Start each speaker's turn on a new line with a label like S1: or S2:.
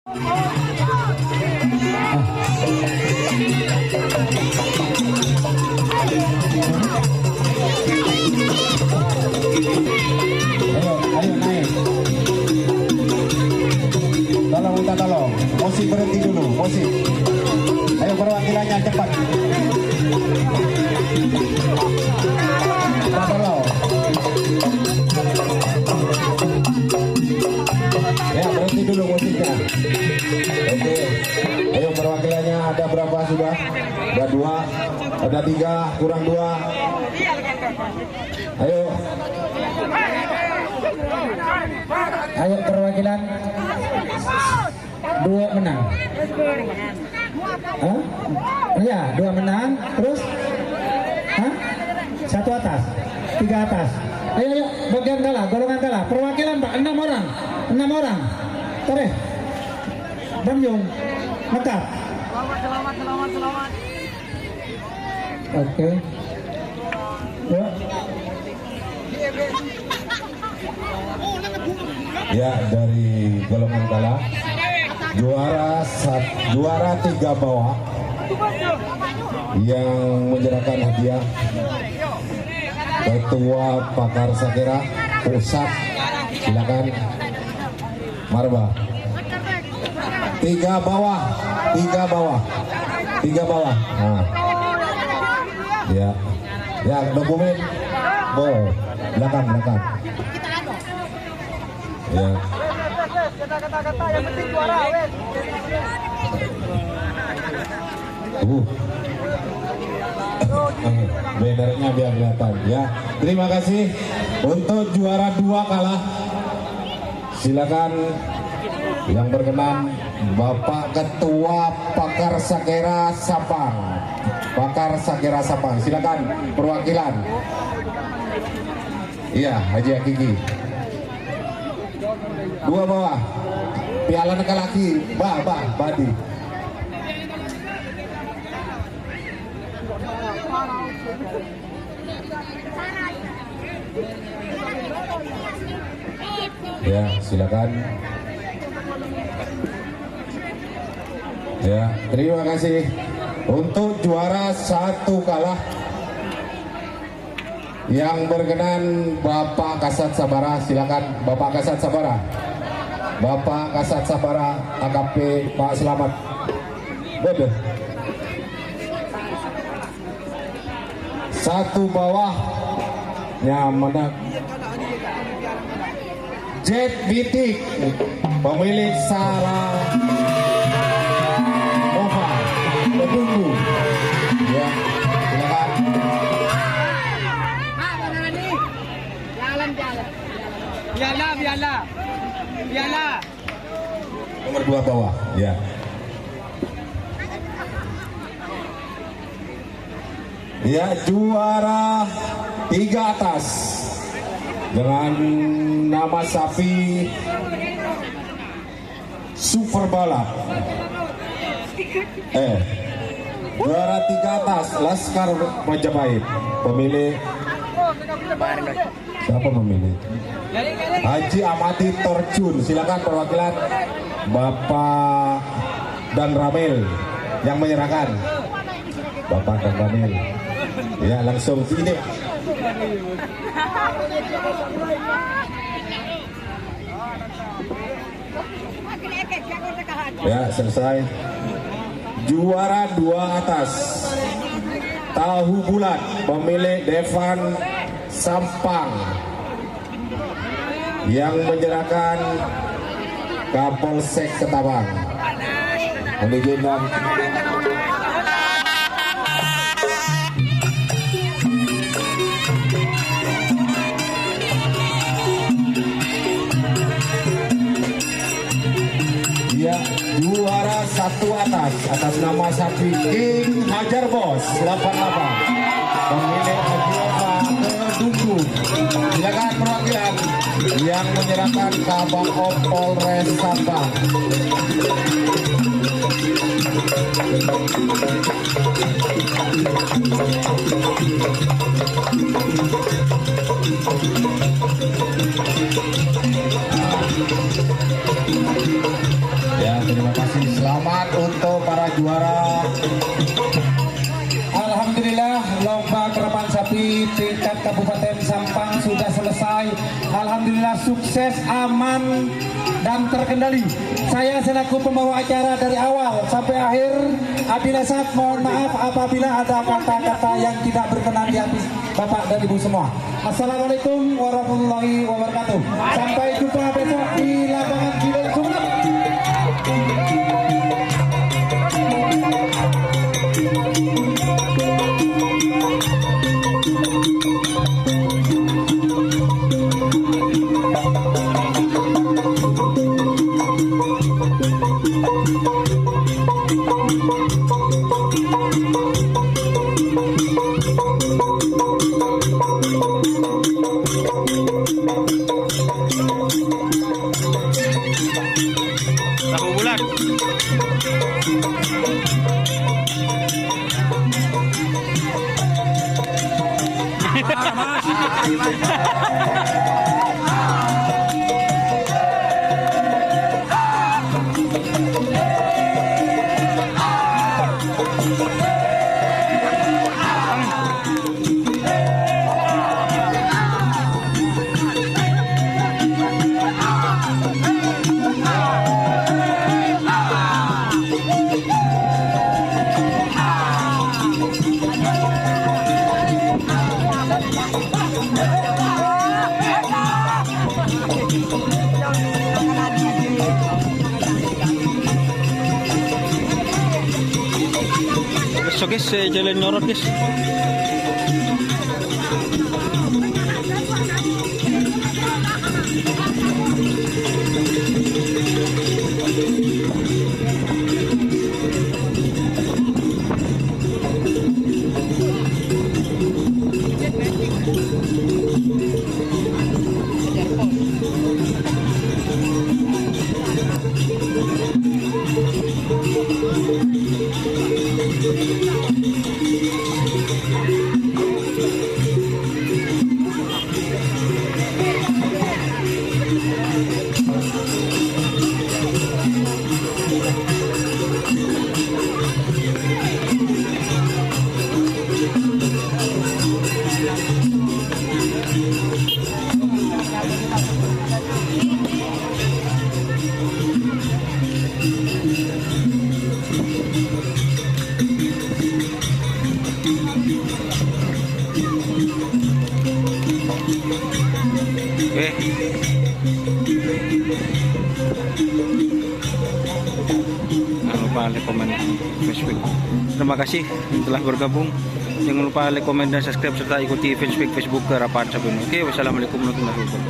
S1: Ayo naik. Tolong minta tolong. Musik berhenti dulu, musik. Ayo perwakilannya cepat. Minta tolong. Ya berhenti dulu musiknya. Oke. Ayo perwakilannya ada berapa sudah? Ada 2, ada 3, kurang 2. Ayo. Ayo perwakilan 2 menang. Hah? Ya 2 menang. Terus? Hah? 1 atas, 3 atas. Ayo bagian kalah, golongan kalah. Perwakilan Pak 6 orang. 6 orang. Terus. Banyung. Mekar. Selamat. Oke. Ya. Ya dari golongan kalah juara 3 bawah yang menyerahkan hadiah Ketua Pakar Sakera Pusat, silakan Marba. 3 bawah. Nah. Ya dokumen belakang. Ya. Kata-kata yang penting juara, wes. Bannernya biar kelihatan ya. Terima kasih untuk juara 2 kalah. Silakan yang berkenan Bapak Ketua Pakar Sakera Sapang. Silakan perwakilan. Iya, Haji Hakiki. 2 bawah. Piala laki-laki, Badi. Ya, silakan. Ya, terima kasih. Untuk juara 1 kalah yang berkenan Bapak Kasat Sabara, silakan Bapak Kasat Sabara. AKP Pak Selamat. Betul. 1 bawah menang Jet Bitik, pemilik Sarah Nova Bedunggu. Ya, silakan. Piala. Nomor 2 bawah, ya. Ya, juara 3 atas dengan nama sapi Super Balap. Juara 3 atas Laskar Majapahit, pemilik siapa pemilik? Haji Amati Torjun. Silakan perwakilan Bapak dan Ramil yang menyerahkan. Bapak dan Ramil. Ya, langsung sini. Ya, selesai. Juara 2 atas Tahu Bulat, pemilik Devan Sampang, yang menyerahkan Kapolsek Ketapang. Mengizinkan ya, juara 1 atas nama sapi King Hajar Bos 88, pemilik Agiova Kedunggu. Silakan perwakilan yang menyerahkan Kabang Polres Sabang. Ya, terima
S2: Terima kasih. Selamat untuk para juara.
S1: Alhamdulillah lomba kerapan sapi tingkat Kabupaten Sampang sudah selesai. Alhamdulillah sukses, aman dan terkendali. Saya selaku pembawa acara dari awal sampai akhir, Abila Sat mohon maaf apabila ada kata-kata yang tidak berkenan di hati Bapak dan Ibu semua. Assalamualaikum warahmatullahi wabarakatuh. Sampai jumpa besok di lapangan Kidul Sumeneb.
S3: Tahu bulat. So guys, jalan nyorot guys. Oke. Jangan lupa like, komen, Facebook. Terima kasih telah bergabung. Jangan lupa like, komen, dan subscribe serta ikuti Facebook Kerapan Sapi. Oke, wassalamualaikum warahmatullahi wabarakatuh.